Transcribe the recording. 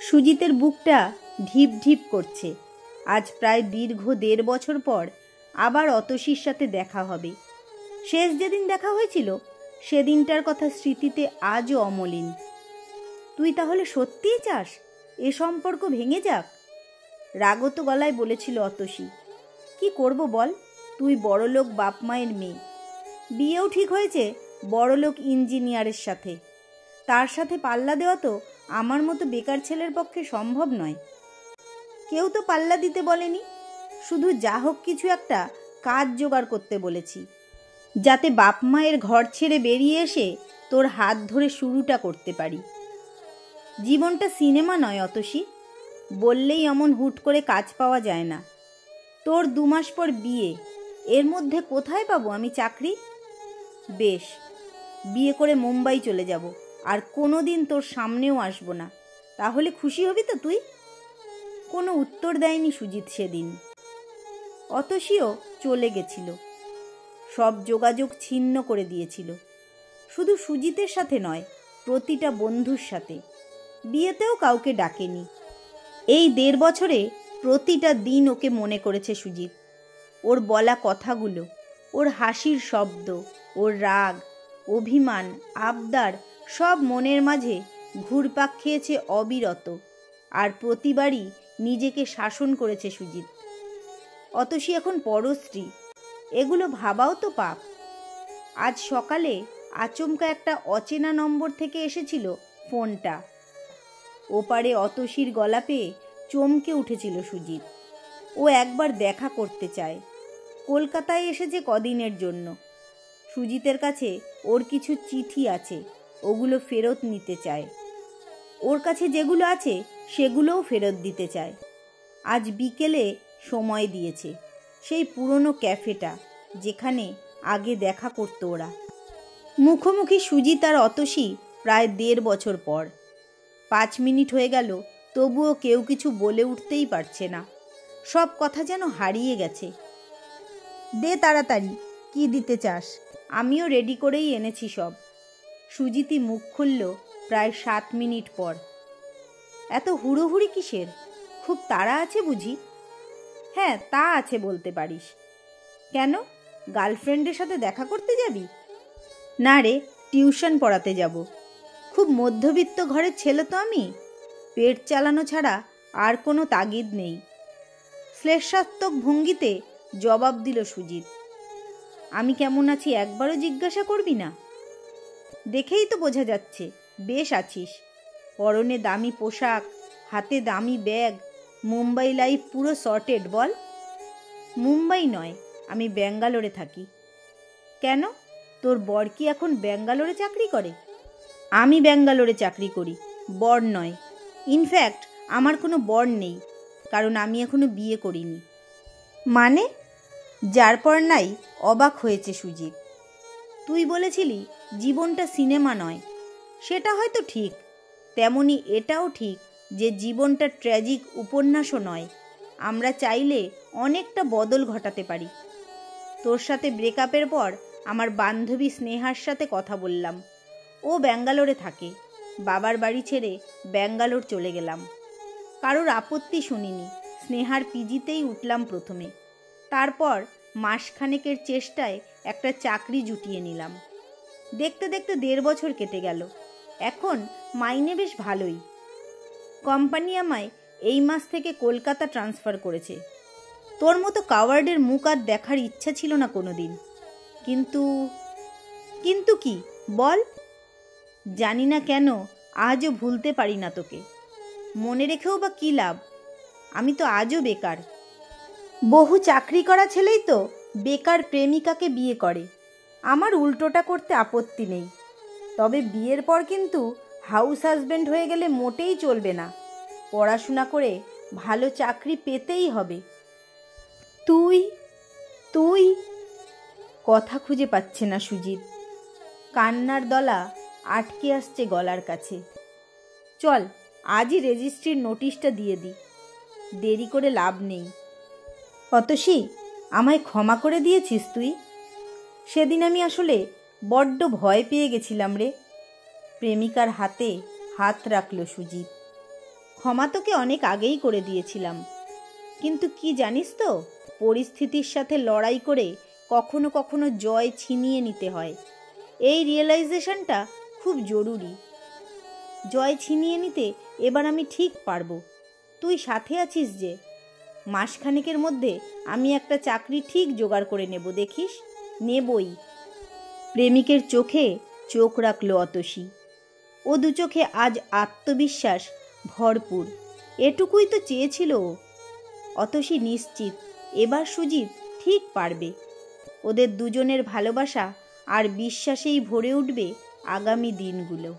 সুজিতের বুকটা ঢিপ ঢিপ করছে। আজ প্রায় দীর্ঘ 1.5 বছর পর আবার অতসীর সাথে দেখা হবে। শেষ যেদিন দেখা হয়েছিল সেদিনটার কথা স্মৃতিতে আজও অমলিন। তুই তাহলে সত্যিই চাস এ সম্পর্ক ভেঙে যাক? রাগত গলায় বলেছিল অতসী। কি করব বল, তুই বড়লোক বাপ মায়ের মেয়ে, বিয়েও ঠিক হয়েছে বড়লোক ইঞ্জিনিয়ারের সাথে। তার সাথে পাল্লা দেওয়া তো আমার মতো বেকার ছেলের পক্ষে সম্ভব নয়। কেউ তো পাল্লা দিতে বলেনি, শুধু যা হোক কিছু একটা কাজ জোগাড় করতে বলেছি, যাতে বাপ মায়ের ঘর ছেড়ে বেরিয়ে এসে তোর হাত ধরে শুরুটা করতে পারি। জীবনটা সিনেমা নয় অতসী, বললেই অমন হুট করে কাজ পাওয়া যায় না। তোর 2 মাস পর বিয়ে, এর মধ্যে কোথায় পাবো আমি চাকরি? বেশ, বিয়ে করে মুম্বাই চলে যাব, আর কোনো দিন তোর সামনেও আসবো না। তাহলে খুশি হবি তো তুই? কোনো উত্তর দেয়নি সুজিত সেদিন। অতসীও চলে গেছিল, সব যোগাযোগ ছিন্ন করে দিয়েছিল। শুধু সুজিতের সাথে নয়, প্রতিটা বন্ধুর সাথে। বিয়েতেও কাউকে ডাকেনি। এই 1.5 বছরে প্রতিটা দিন ওকে মনে করেছে সুজিত। ওর বলা কথাগুলো, ওর হাসির শব্দ, ওর রাগ, অভিমান, আবদার সব মনের মাঝে ঘুরপাক খেয়েছে অবিরত। আর প্রতিবারই নিজেকে শাসন করেছে সুজিত। অতসী এখন পরস্ত্রী, এগুলো ভাবাও তো পাপ। আজ সকালে আচমকা একটা অচেনা নম্বর থেকে এসেছিল ফোনটা। ওপারে অতসীর গলা পেয়ে চমকে উঠেছিল সুজিত। ও একবার দেখা করতে চায়। কলকাতায় এসেছে কদিনের জন্য। সুজিতের কাছে ওর কিছু চিঠি আছে, ওগুলো ফেরত নিতে চায়। ওর কাছে যেগুলো আছে সেগুলোও ফেরত দিতে চায়। আজ বিকেলে সময় দিয়েছে, সেই পুরনো ক্যাফেটা যেখানে আগে দেখা করতো ওরা। মুখোমুখি সুজিত আর অতসী প্রায় 1.5 বছর পর। 5 মিনিট হয়ে গেল, তবুও কেউ কিছু বলে উঠতেই পারছে না। সব কথা যেন হারিয়ে গেছে। দে তাড়াতাড়ি, কি দিতে চাস? আমিও রেডি করেই এনেছি সব। সুজিতই মুখ খুলল প্রায় 7 মিনিট পর। এত হুড়োহুড়ি কিসের? খুব তাড়া আছে বুঝি? হ্যাঁ, তা আছে বলতে পারিস। কেন, গার্লফ্রেন্ডের সাথে দেখা করতে যাবি? না রে, টিউশন পড়াতে যাব। খুব মধ্যবিত্ত ঘরের ছেলে তো আমি, পেট চালানো ছাড়া আর কোনো তাগিদ নেই। শ্লেষাত্মক ভঙ্গিতে জবাব দিল সুজিত। আমি কেমন আছি একবারও জিজ্ঞাসা করবি না? দেখেই তো বোঝা যাচ্ছে বেশ আছিস। পরনে দামি পোশাক, হাতে দামি ব্যাগ, মুম্বাই লাইফ পুরো সর্টেড। বল। মুম্বাই নয়, আমি ব্যাঙ্গালোরে থাকি। কেন, তোর বর কি এখন ব্যাঙ্গালোরে চাকরি করে? আমি ব্যাঙ্গালোরে চাকরি করি, বর নয়। ইনফ্যাক্ট আমার কোনো বর নেই, কারণ আমি এখনো বিয়ে করিনি। মানে? যার পর নাই অবাক হয়েছে সুজিত। তুই বলেছিলি জীবনটা সিনেমা নয়, সেটা হয়তো ঠিক। তেমনি এটাও ঠিক যে জীবনটা ট্র্যাজিক উপন্যাসও নয়। আমরা চাইলে অনেকটা বদল ঘটাতে পারি। তোর সাথে ব্রেকআপের পর আমার বান্ধবী স্নেহার সাথে কথা বললাম। ও ব্যাঙ্গালোরে থাকে। বাবার বাড়ি ছেড়ে ব্যাঙ্গালোর চলে গেলাম। কারোর আপত্তি শুনিনি। স্নেহার পিজিতেই উঠলাম প্রথমে। তারপর মাসখানেকের চেষ্টায় একটা চাকরি জুটিয়ে নিলাম। দেখতে দেখতে 1.5 বছর কেটে গেল। এখন মাইনে বেশ ভালোই। কোম্পানি আমায় এই মাস থেকে কলকাতা ট্রান্সফার করেছে। তোর মতো কাওয়ার্ডের মুখ আর দেখার ইচ্ছা ছিল না কোনোদিন। কিন্তু কি বল? জানি না কেন আজও ভুলতে পারি না তোকে। মনে রেখেও বা কী লাভ? আমি তো আজও বেকার। বহু চাকরি করা ছেলেই তো বেকার প্রেমিকাকে বিয়ে করে। আমার উল্টোটা করতে আপত্তি নেই, তবে বিয়ের পর কিন্তু হাউস হাজব্যান্ড হয়ে গেলে মোটেই চলবে না। পড়াশোনা করে ভালো চাকরি পেতেই হবে। তুই তুই কথা খুঁজে পাচ্ছে না সুজিত। কান্নার দলা আটকে আসছে গলার কাছে। চল, আজই রেজিস্ট্রির নোটিশটা দিয়ে দিই। দেরি করে লাভ নেই। অতসী, আমায় ক্ষমা করে দিয়েছিস তুই? সেদিন আমি আসলে বড্ড ভয় পেয়ে গেছিলাম রে। প্রেমিকার হাতে হাত রাখল সুজিত। ক্ষমা তোকে অনেক আগেই করে দিয়েছিলাম, কিন্তু কি জানিস তো, পরিস্থিতির সাথে লড়াই করে কখনো কখনো জয় ছিনিয়ে নিতে হয়। এই রিয়েলাইজেশনটা খুব জরুরি। জয় ছিনিয়ে নিতে এবার আমি ঠিক পারবো। তুই সাথে আছিস যে। মাসখানেকের মধ্যে আমি একটা চাকরি ঠিক জোগাড় করে নেব, দেখিস। নেবই। প্রেমিকের চোখে চোখ রাখল অতসী। ও দু চোখে আজ আত্মবিশ্বাস ভরপুর। এটুকুই তো চেয়েছিল ও। অতসী নিশ্চিত এবার সুজিত ঠিক পারবে। ওদের দুজনের ভালোবাসা আর বিশ্বাসেই ভরে উঠবে আগামী দিনগুলো।